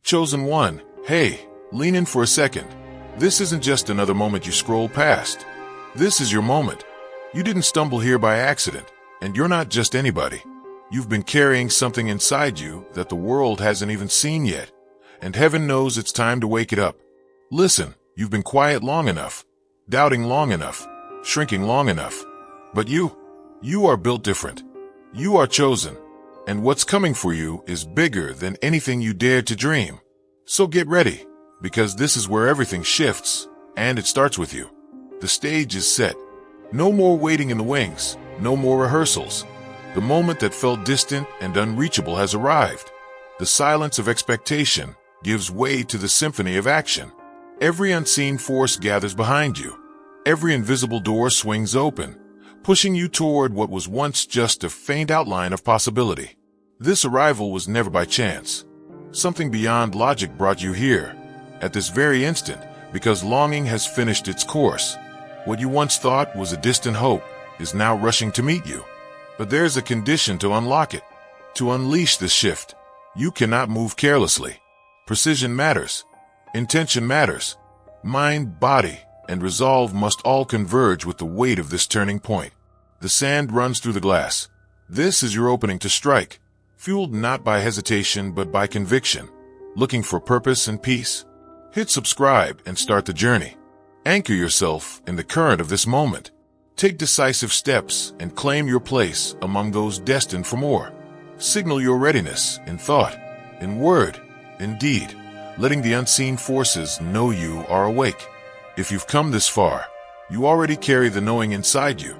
Chosen one, hey, lean in for a second. This isn't just another moment you scroll past. This is your moment. You didn't stumble here by accident, and you're not just anybody. You've been carrying something inside you that the world hasn't even seen yet, and heaven knows it's time to wake it up. Listen, you've been quiet long enough, doubting long enough, shrinking long enough. But you are built different. You are chosen, and what's coming for you is bigger than anything you dared to dream. So get ready, because this is where everything shifts, and it starts with you. The stage is set. No more waiting in the wings, no more rehearsals. The moment that felt distant and unreachable has arrived. The silence of expectation gives way to the symphony of action. Every unseen force gathers behind you. Every invisible door swings open, pushing you toward what was once just a faint outline of possibility. This arrival was never by chance. Something beyond logic brought you here, at this very instant, because longing has finished its course. What you once thought was a distant hope is now rushing to meet you. But there's a condition to unlock it. To unleash this shift, you cannot move carelessly. Precision matters. Intention matters. Mind, body, and resolve must all converge with the weight of this turning point. The sand runs through the glass. This is your opening to strike, fueled not by hesitation but by conviction. Looking for purpose and peace? Hit subscribe and start the journey. Anchor yourself in the current of this moment. Take decisive steps and claim your place among those destined for more. Signal your readiness in thought, in word, in deed, letting the unseen forces know you are awake. If you've come this far, you already carry the knowing inside you.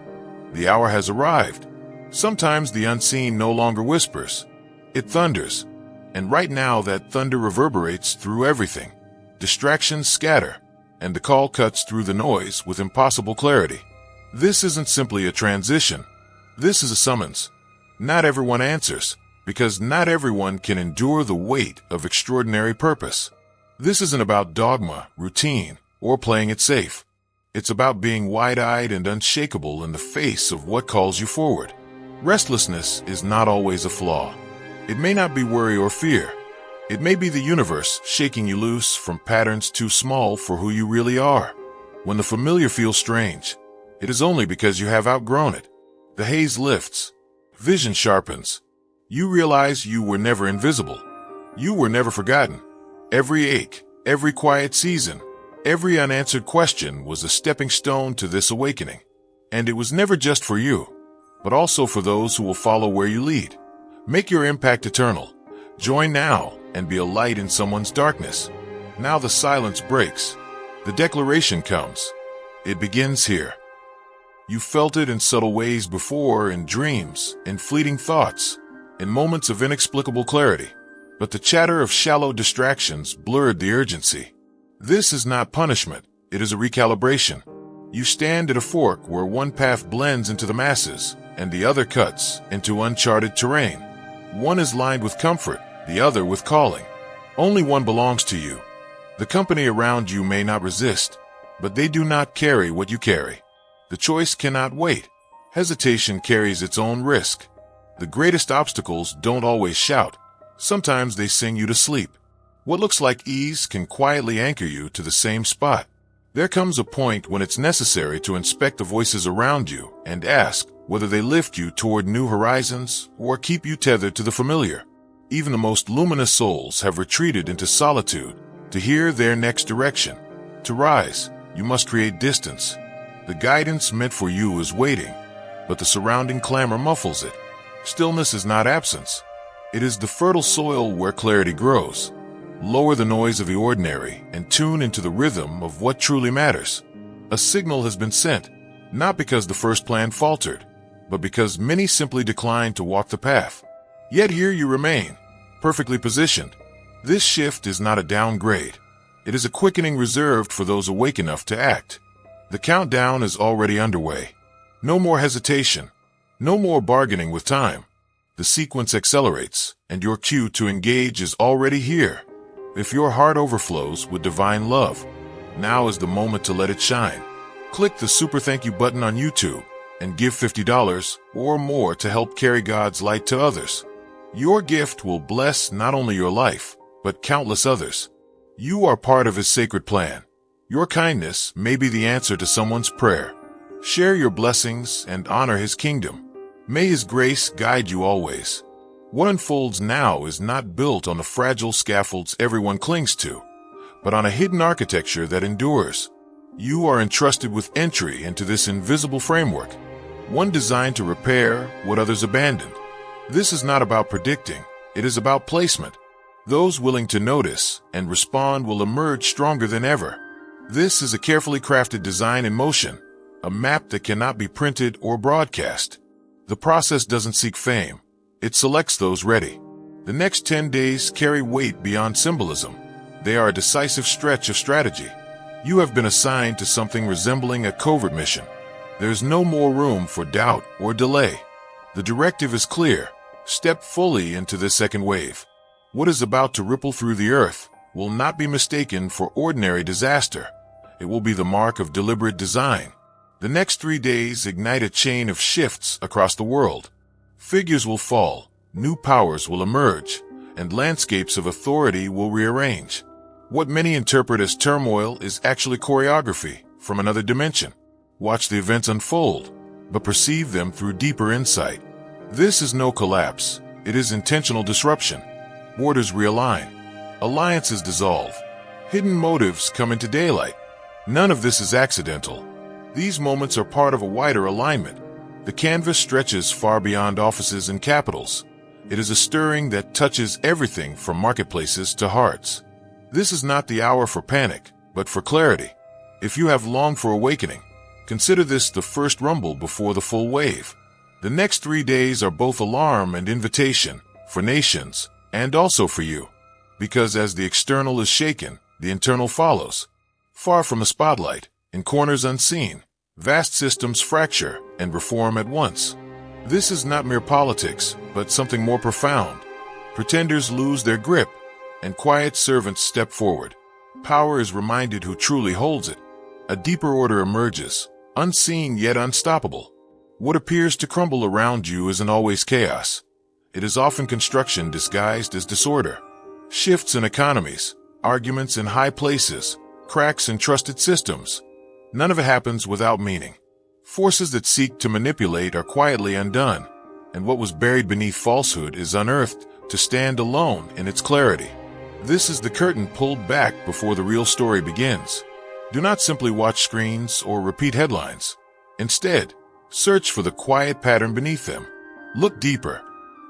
The hour has arrived. Sometimes the unseen no longer whispers. It thunders. And right now that thunder reverberates through everything. Distractions scatter, and the call cuts through the noise with impossible clarity. This isn't simply a transition. This is a summons. Not everyone answers, because not everyone can endure the weight of extraordinary purpose. This isn't about dogma, routine, or playing it safe. It's about being wide-eyed and unshakable in the face of what calls you forward. Restlessness is not always a flaw. It may not be worry or fear. It may be the universe shaking you loose from patterns too small for who you really are. When the familiar feels strange, it is only because you have outgrown it. The haze lifts. Vision sharpens. You realize you were never invisible. You were never forgotten. Every ache, every quiet season, every unanswered question was a stepping stone to this awakening. And it was never just for you, but also for those who will follow where you lead. Make your impact eternal. Join now and be a light in someone's darkness. Now the silence breaks. The declaration comes. It begins here. You felt it in subtle ways before, in dreams, in fleeting thoughts, in moments of inexplicable clarity. But the chatter of shallow distractions blurred the urgency. This is not punishment. It is a recalibration. You stand at a fork where one path blends into the masses and the other cuts into uncharted terrain. One is lined with comfort, the other with calling. Only one belongs to you. The company around you may not resist, but they do not carry what you carry. The choice cannot wait. Hesitation carries its own risk. The greatest obstacles don't always shout. Sometimes they sing you to sleep. What looks like ease can quietly anchor you to the same spot. There comes a point when it's necessary to inspect the voices around you and ask whether they lift you toward new horizons or keep you tethered to the familiar. Even the most luminous souls have retreated into solitude to hear their next direction. To rise, you must create distance. The guidance meant for you is waiting, but the surrounding clamor muffles it. Stillness is not absence. It is the fertile soil where clarity grows. Lower the noise of the ordinary and tune into the rhythm of what truly matters. A signal has been sent, not because the first plan faltered, but because many simply declined to walk the path. Yet here you remain, perfectly positioned. This shift is not a downgrade. It is a quickening reserved for those awake enough to act. The countdown is already underway. No more hesitation. No more bargaining with time. The sequence accelerates, and your cue to engage is already here. If your heart overflows with divine love, now is the moment to let it shine. Click the super thank you button on YouTube and give $50 or more to help carry God's light to others. Your gift will bless not only your life, but countless others. You are part of his sacred plan. Your kindness may be the answer to someone's prayer. Share your blessings and honor his kingdom. May his grace guide you always. What unfolds now is not built on the fragile scaffolds everyone clings to, but on a hidden architecture that endures. You are entrusted with entry into this invisible framework, one designed to repair what others abandoned. This is not about predicting, it is about placement. Those willing to notice and respond will emerge stronger than ever. This is a carefully crafted design in motion, a map that cannot be printed or broadcast. The process doesn't seek fame, it selects those ready. The next 10 days carry weight beyond symbolism. They are a decisive stretch of strategy. You have been assigned to something resembling a covert mission. There's no more room for doubt or delay. The directive is clear. Step fully into this second wave. What is about to ripple through the earth will not be mistaken for ordinary disaster. It will be the mark of deliberate design. The next 3 days ignite a chain of shifts across the world. Figures will fall, new powers will emerge, and landscapes of authority will rearrange. What many interpret as turmoil is actually choreography from another dimension. Watch the events unfold, but perceive them through deeper insight. This is no collapse, it is intentional disruption. Borders realign, alliances dissolve, hidden motives come into daylight. None of this is accidental. These moments are part of a wider alignment. The canvas stretches far beyond offices and capitals. It is a stirring that touches everything from marketplaces to hearts. This is not the hour for panic, but for clarity. If you have longed for awakening, consider this the first rumble before the full wave. The next 3 days are both alarm and invitation for nations, and also for you. Because as the external is shaken, the internal follows. Far from the spotlight, in corners unseen, vast systems fracture and reform at once. This is not mere politics, but something more profound. Pretenders lose their grip, and quiet servants step forward. Power is reminded who truly holds it. A deeper order emerges, unseen yet unstoppable. What appears to crumble around you isn't always chaos. It is often construction disguised as disorder. Shifts in economies, arguments in high places, cracks in trusted systems. None of it happens without meaning. Forces that seek to manipulate are quietly undone, and what was buried beneath falsehood is unearthed to stand alone in its clarity. This is the curtain pulled back before the real story begins. Do not simply watch screens or repeat headlines. Instead, search for the quiet pattern beneath them. Look deeper.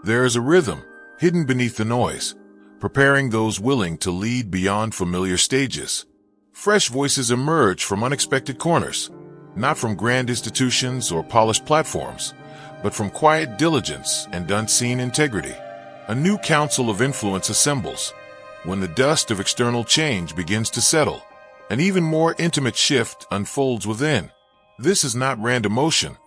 There is a rhythm hidden beneath the noise, preparing those willing to lead beyond familiar stages. Fresh voices emerge from unexpected corners, not from grand institutions or polished platforms, but from quiet diligence and unseen integrity. A new council of influence assembles. When the dust of external change begins to settle, an even more intimate shift unfolds within. This is not random motion.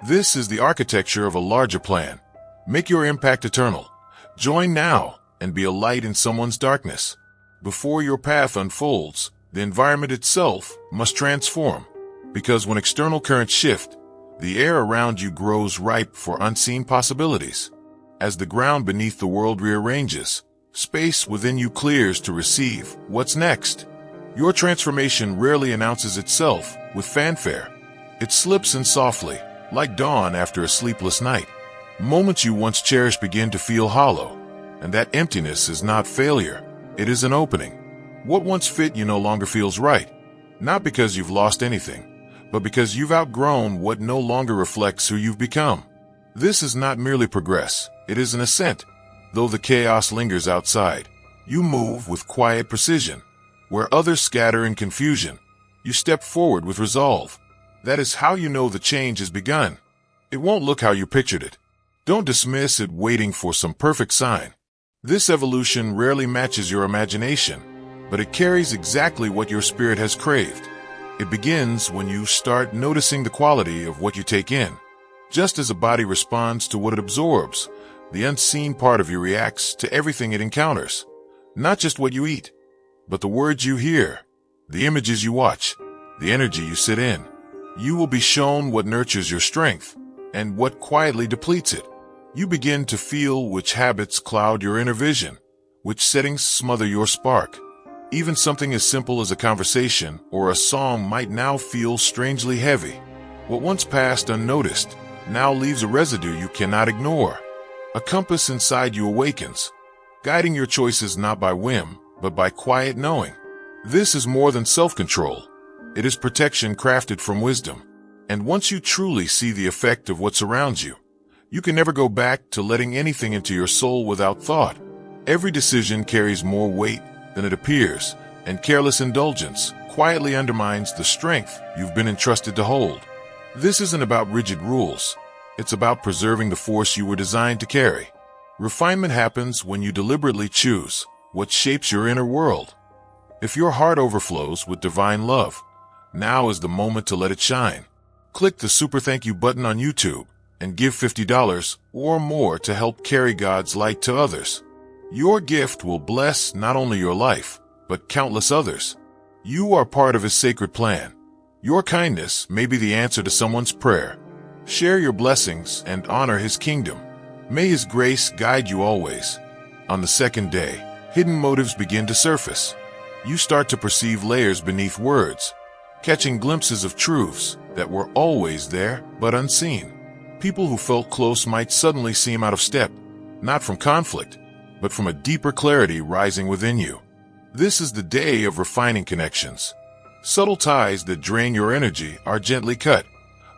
This is the architecture of a larger plan. Make your impact eternal. Join now and be a light in someone's darkness. Before your path unfolds, the environment itself must transform. Because when external currents shift, the air around you grows ripe for unseen possibilities. As the ground beneath the world rearranges, space within you clears to receive what's next. Your transformation rarely announces itself with fanfare. It slips in softly, like dawn after a sleepless night. Moments you once cherished begin to feel hollow, and that emptiness is not failure, it is an opening. What once fit you no longer feels right, not because you've lost anything, but because you've outgrown what no longer reflects who you've become. This is not merely progress, it is an ascent. Though the chaos lingers outside, you move with quiet precision. Where others scatter in confusion, you step forward with resolve. That is how you know the change has begun. It won't look how you pictured it. Don't dismiss it waiting for some perfect sign. This evolution rarely matches your imagination, but it carries exactly what your spirit has craved. It begins when you start noticing the quality of what you take in. Just as a body responds to what it absorbs, the unseen part of you reacts to everything it encounters. Not just what you eat, but the words you hear, the images you watch, the energy you sit in. You will be shown what nurtures your strength and what quietly depletes it. You begin to feel which habits cloud your inner vision, Which settings smother your spark? Even something as simple as a conversation or a song might now feel strangely heavy. What once passed unnoticed now leaves a residue you cannot ignore. A compass inside you awakens, guiding your choices not by whim, but by quiet knowing. This is more than self-control. It is protection crafted from wisdom. And once you truly see the effect of what surrounds you, you can never go back to letting anything into your soul without thought. Every decision carries more weight than it appears, and careless indulgence quietly undermines the strength you've been entrusted to hold. This isn't about rigid rules. It's about preserving the force you were designed to carry. Refinement happens when you deliberately choose what shapes your inner world. If your heart overflows with divine love, now is the moment to let it shine. Click the super thank you button on YouTube and give $50 or more to help carry God's light to others. Your gift will bless not only your life, but countless others. You are part of His sacred plan. Your kindness may be the answer to someone's prayer. Share your blessings and honor His kingdom. May His grace guide you always. On the second day, hidden motives begin to surface. You start to perceive layers beneath words, catching glimpses of truths that were always there but unseen. People who felt close might suddenly seem out of step, not from conflict, but from a deeper clarity rising within you. This is the day of refining connections. Subtle ties that drain your energy are gently cut,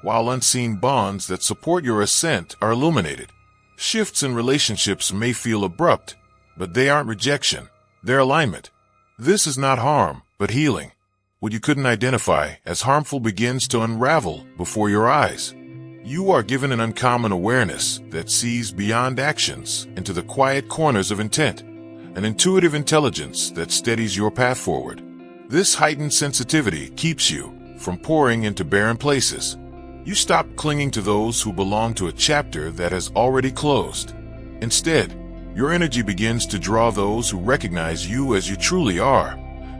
while unseen bonds that support your ascent are illuminated. Shifts in relationships may feel abrupt, but they aren't rejection, they're alignment. This is not harm, but healing. What you couldn't identify as harmful begins to unravel before your eyes. You are given an uncommon awareness that sees beyond actions into the quiet corners of intent, an intuitive intelligence that steadies your path forward. This heightened sensitivity keeps you from pouring into barren places. You stop clinging to those who belong to a chapter that has already closed. Instead, your energy begins to draw those who recognize you as you truly are,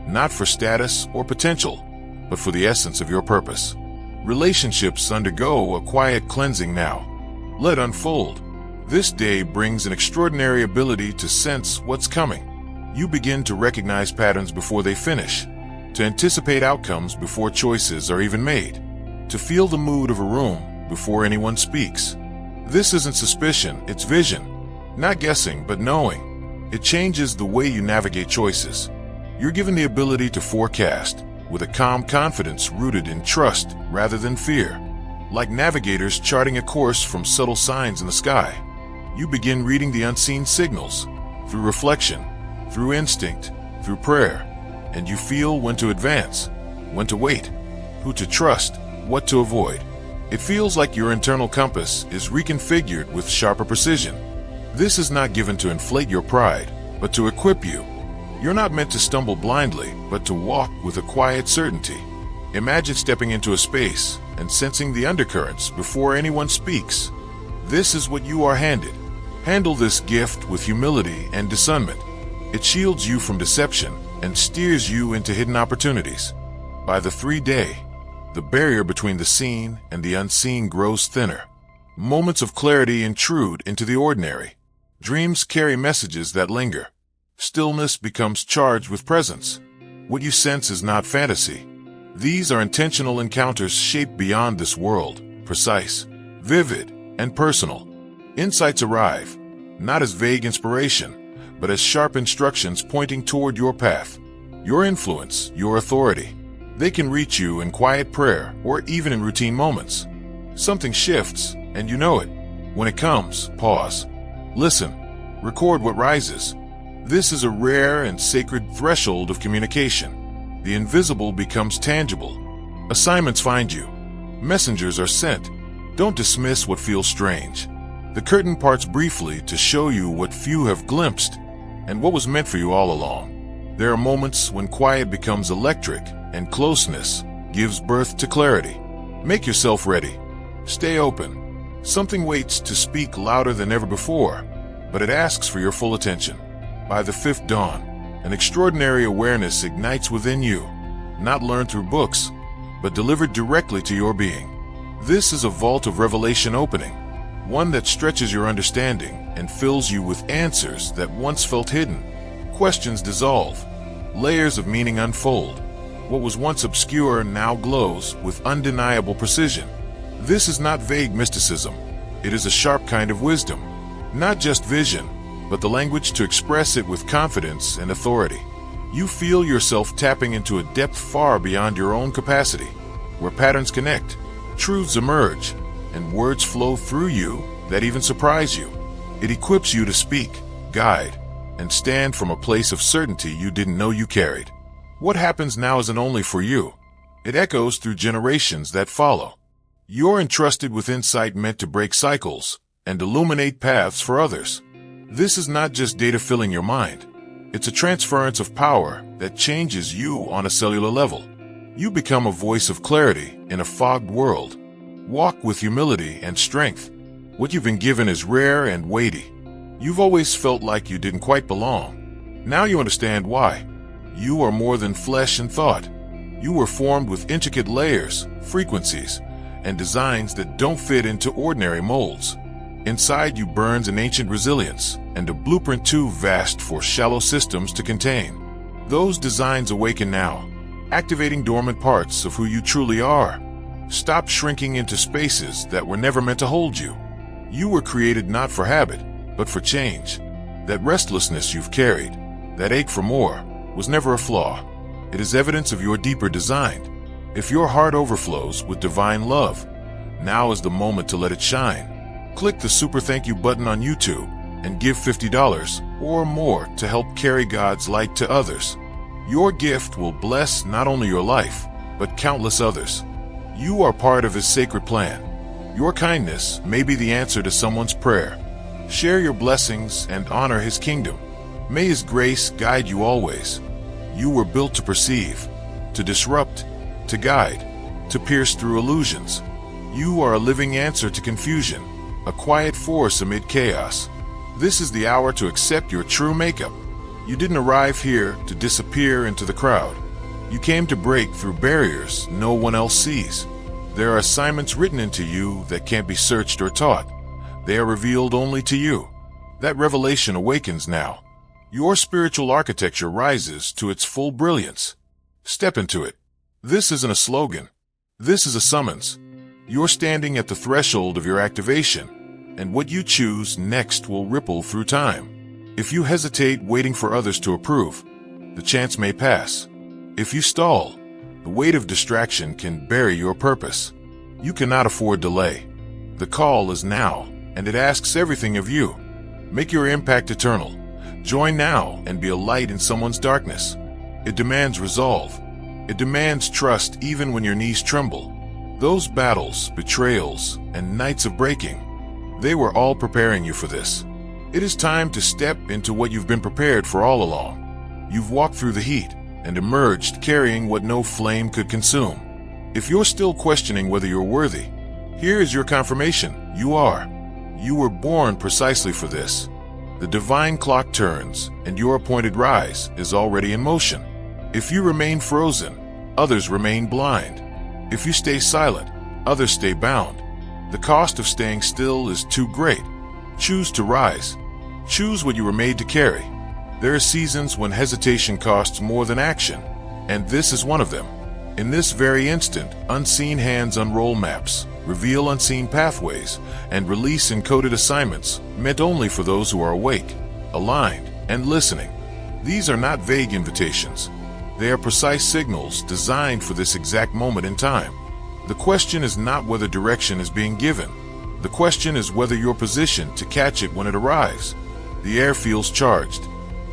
not for status or potential, but for the essence of your purpose. Relationships undergo a quiet cleansing now. Let unfold. This day brings an extraordinary ability to sense what's coming. You begin to recognize patterns before they finish, to anticipate outcomes before choices are even made, to feel the mood of a room before anyone speaks. This isn't suspicion, it's vision. Not guessing, but knowing. It changes the way you navigate choices. You're given the ability to forecast, with a calm confidence rooted in trust rather than fear. Like navigators charting a course from subtle signs in the sky, you begin reading the unseen signals, through reflection, through instinct, through prayer, and you feel when to advance, when to wait, who to trust, what to avoid. It feels like your internal compass is reconfigured with sharper precision. This is not given to inflate your pride, but to equip you. You're not meant to stumble blindly, but to walk with a quiet certainty. Imagine stepping into a space and sensing the undercurrents before anyone speaks. This is what you are handed. Handle this gift with humility and discernment. It shields you from deception and steers you into hidden opportunities. By the 3rd day, the barrier between the seen and the unseen grows thinner. Moments of clarity intrude into the ordinary. Dreams carry messages that linger. Stillness becomes charged with presence. What you sense is not fantasy. These are intentional encounters shaped beyond this world, precise, vivid, and personal. Insights arrive, not as vague inspiration, but as sharp instructions pointing toward your path, your influence, your authority. They can reach you in quiet prayer or even in routine moments. Something shifts, and you know it. When it comes, pause. Listen. Record what rises. This is a rare and sacred threshold of communication. The invisible becomes tangible. Assignments find you. Messengers are sent. Don't dismiss what feels strange. The curtain parts briefly to show you what few have glimpsed and what was meant for you all along. There are moments when quiet becomes electric and closeness gives birth to clarity. Make yourself ready. Stay open. Something waits to speak louder than ever before, but it asks for your full attention. By the 5th dawn, an extraordinary awareness ignites within you, not learned through books, but delivered directly to your being. This is a vault of revelation opening, one that stretches your understanding and fills you with answers that once felt hidden. Questions dissolve. Layers of meaning unfold. What was once obscure now glows with undeniable precision. This is not vague mysticism. It is a sharp kind of wisdom. Not just vision, but the language to express it with confidence and authority. You feel yourself tapping into a depth far beyond your own capacity, where patterns connect, truths emerge, and words flow through you that even surprise you. It equips you to speak, guide, and stand from a place of certainty you didn't know you carried. What happens now isn't only for you. It echoes through generations that follow. You're entrusted with insight meant to break cycles and illuminate paths for others. This is not just data filling your mind. It's a transference of power that changes you on a cellular level. You become a voice of clarity in a fogged world. Walk with humility and strength. What you've been given is rare and weighty. You've always felt like you didn't quite belong. Now you understand why. You are more than flesh and thought. You were formed with intricate layers, frequencies, and designs that don't fit into ordinary molds. Inside you burns an ancient resilience and a blueprint too vast for shallow systems to contain. Those designs awaken now, activating dormant parts of who you truly are. Stop shrinking into spaces that were never meant to hold you. You were created not for habit, but for change. That restlessness you've carried, that ache for more, was never a flaw. It is evidence of your deeper design. If your heart overflows with divine love, now is the moment to let it shine. Click the super thank you button on YouTube and give $50 or more to help carry God's light to others. Your gift will bless not only your life, but countless others. You are part of His sacred plan. Your kindness may be the answer to someone's prayer. Share your blessings and honor His kingdom. May His grace guide you always. You were built to perceive, to disrupt, to guide, to pierce through illusions. You are a living answer to confusion, a quiet force amid chaos. This is the hour to accept your true makeup. You didn't arrive here to disappear into the crowd. You came to break through barriers no one else sees. There are assignments written into you that can't be searched or taught. They are revealed only to you. That revelation awakens now. Your spiritual architecture rises to its full brilliance. Step into it. This isn't a slogan. This is a summons. You're standing at the threshold of your activation, and what you choose next will ripple through time. If you hesitate waiting for others to approve, the chance may pass. If you stall, the weight of distraction can bury your purpose. You cannot afford delay. The call is now, and it asks everything of you. Make your impact eternal. Join now and be a light in someone's darkness. It demands resolve. It demands trust even when your knees tremble. Those battles, betrayals, and nights of breaking, they were all preparing you for this. It is time to step into what you've been prepared for all along. You've walked through the heat and emerged carrying what no flame could consume. If you're still questioning whether you're worthy, here is your confirmation. You are. You were born precisely for this. The divine clock turns, and your appointed rise is already in motion. If you remain frozen, others remain blind. If you stay silent, others stay bound. The cost of staying still is too great. Choose to rise. Choose what you were made to carry. There are seasons when hesitation costs more than action, and this is one of them. In this very instant, unseen hands unroll maps, reveal unseen pathways, and release encoded assignments meant only for those who are awake, aligned, and listening. These are not vague invitations. They are precise signals designed for this exact moment in time. The question is not whether direction is being given. The question is whether you're positioned to catch it when it arrives. The air feels charged.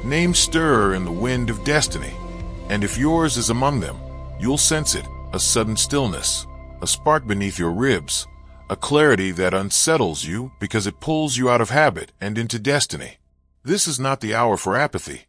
Names stir in the wind of destiny. And if yours is among them, you'll sense it, a sudden stillness, a spark beneath your ribs, a clarity that unsettles you because it pulls you out of habit and into destiny. This is not the hour for apathy.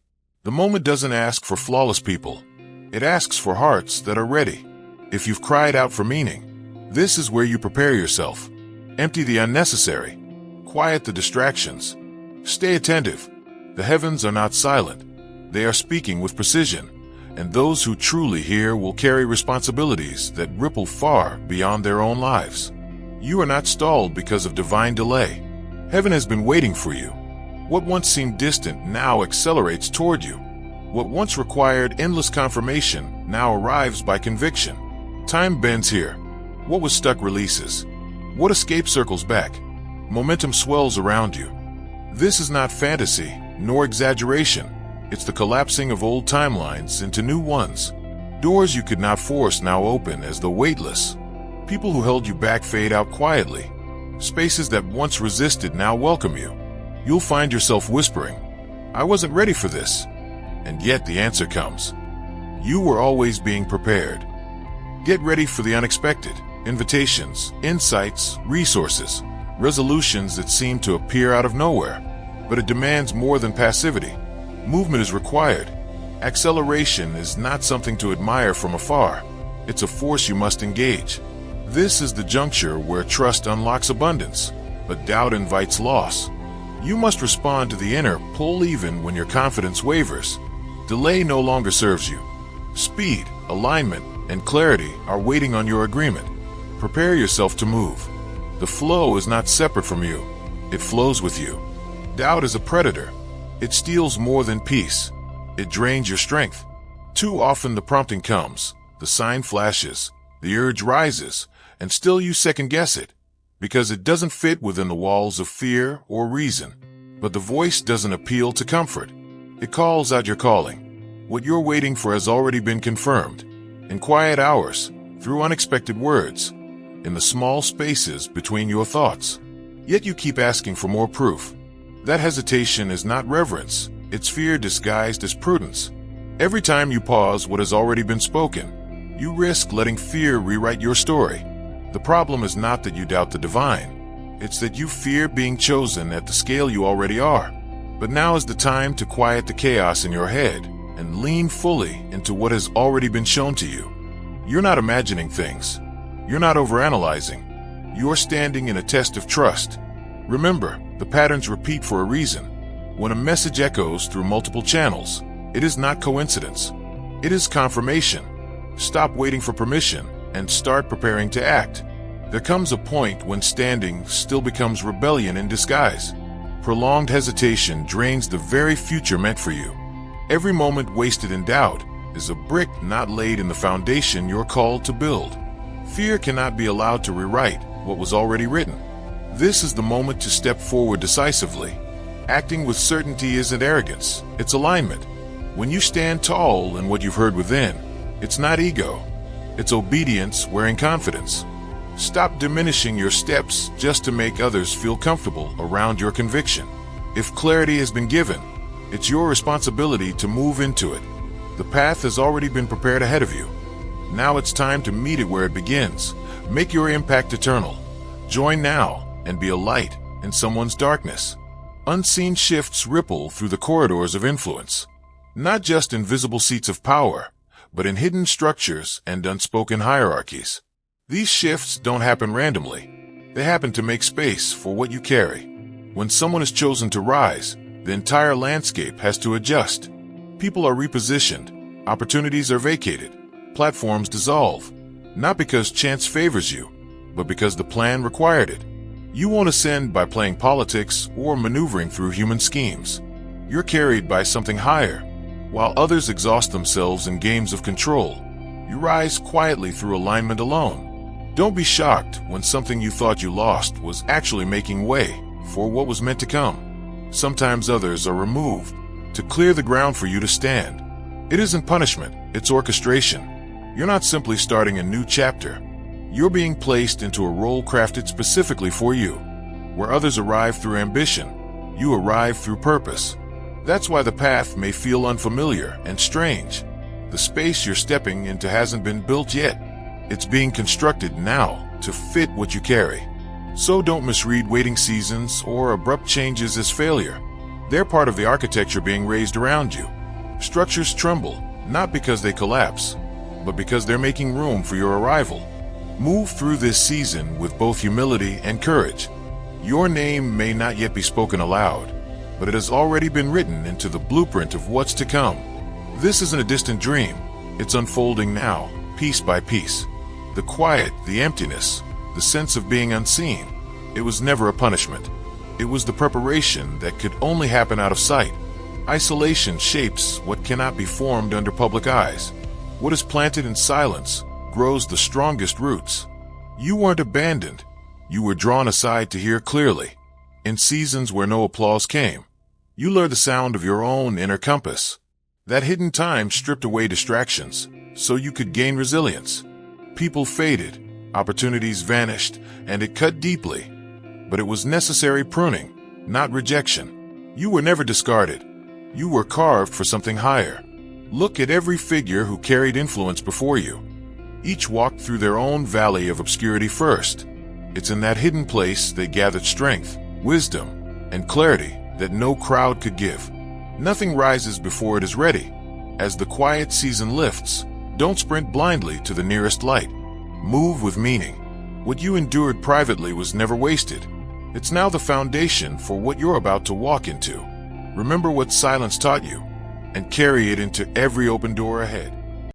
The moment doesn't ask for flawless people. It asks for hearts that are ready. If you've cried out for meaning, this is where you prepare yourself. Empty the unnecessary. Quiet the distractions. Stay attentive. The heavens are not silent. They are speaking with precision. And those who truly hear will carry responsibilities that ripple far beyond their own lives. You are not stalled because of divine delay. Heaven has been waiting for you. What once seemed distant now accelerates toward you. What once required endless confirmation now arrives by conviction. Time bends here. What was stuck releases. What escaped circles back. Momentum swells around you. This is not fantasy, nor exaggeration. It's the collapsing of old timelines into new ones. Doors you could not force now open as the weightless. People who held you back fade out quietly. Spaces that once resisted now welcome you. You'll find yourself whispering, "I wasn't ready for this." And yet the answer comes. You were always being prepared. Get ready for the unexpected. Invitations, insights, resources, resolutions that seem to appear out of nowhere. But it demands more than passivity. Movement is required. Acceleration is not something to admire from afar. It's a force you must engage. This is the juncture where trust unlocks abundance, but doubt invites loss. You must respond to the inner pull even when your confidence wavers. Delay no longer serves you. Speed, alignment, and clarity are waiting on your agreement. Prepare yourself to move. The flow is not separate from you. It flows with you. Doubt is a predator. It steals more than peace. It drains your strength. Too often the prompting comes, the sign flashes, the urge rises, and still you second-guess it, because it doesn't fit within the walls of fear or reason. But the voice doesn't appeal to comfort. It calls out your calling. What you're waiting for has already been confirmed. In quiet hours, through unexpected words, in the small spaces between your thoughts. Yet you keep asking for more proof. That hesitation is not reverence, it's fear disguised as prudence. Every time you pause what has already been spoken, you risk letting fear rewrite your story. The problem is not that you doubt the divine. It's that you fear being chosen at the scale you already are. But now is the time to quiet the chaos in your head and lean fully into what has already been shown to you. You're not imagining things. You're not overanalyzing. You're standing in a test of trust. Remember, the patterns repeat for a reason. When a message echoes through multiple channels, it is not coincidence. It is confirmation. Stop waiting for permission and start preparing to act. There comes a point when standing still becomes rebellion in disguise. Prolonged hesitation drains the very future meant for you. Every moment wasted in doubt is a brick not laid in the foundation you're called to build. Fear cannot be allowed to rewrite what was already written. This is the moment to step forward decisively. Acting with certainty isn't arrogance, it's alignment. When you stand tall in what you've heard within, it's not ego. It's obedience wearing confidence. Stop diminishing your steps just to make others feel comfortable around your conviction. If clarity has been given, it's your responsibility to move into it. The path has already been prepared ahead of you. Now it's time to meet it where it begins. Make your impact eternal. Join now and be a light in someone's darkness. Unseen shifts ripple through the corridors of influence. Not just in visible seats of power, but in hidden structures and unspoken hierarchies. These shifts don't happen randomly. They happen to make space for what you carry. When someone is chosen to rise, the entire landscape has to adjust. People are repositioned, opportunities are vacated, platforms dissolve, not because chance favors you, but because the plan required it. You won't ascend by playing politics or maneuvering through human schemes. You're carried by something higher. While others exhaust themselves in games of control, you rise quietly through alignment alone. Don't be shocked when something you thought you lost was actually making way for what was meant to come. Sometimes others are removed to clear the ground for you to stand. It isn't punishment, it's orchestration. You're not simply starting a new chapter. You're being placed into a role crafted specifically for you. Where others arrive through ambition, you arrive through purpose. That's why the path may feel unfamiliar and strange. The space you're stepping into hasn't been built yet. It's being constructed now to fit what you carry. So don't misread waiting seasons or abrupt changes as failure. They're part of the architecture being raised around you. Structures tremble, not because they collapse, but because they're making room for your arrival. Move through this season with both humility and courage. Your name may not yet be spoken aloud, but it has already been written into the blueprint of what's to come. This isn't a distant dream. It's unfolding now, piece by piece. The quiet, the emptiness, the sense of being unseen. It was never a punishment. It was the preparation that could only happen out of sight. Isolation shapes what cannot be formed under public eyes. What is planted in silence grows the strongest roots. You weren't abandoned. You were drawn aside to hear clearly. In seasons where no applause came, you learned the sound of your own inner compass. That hidden time stripped away distractions so you could gain resilience. People faded, opportunities vanished, and it cut deeply. But it was necessary pruning, not rejection. You were never discarded. You were carved for something higher. Look at every figure who carried influence before you. Each walked through their own valley of obscurity first. It's in that hidden place they gathered strength, wisdom, and clarity that no crowd could give. Nothing rises before it is ready. As the quiet season lifts, don't sprint blindly to the nearest light. Move with meaning. What you endured privately was never wasted. It's now the foundation for what you're about to walk into. Remember what silence taught you, and carry it into every open door ahead.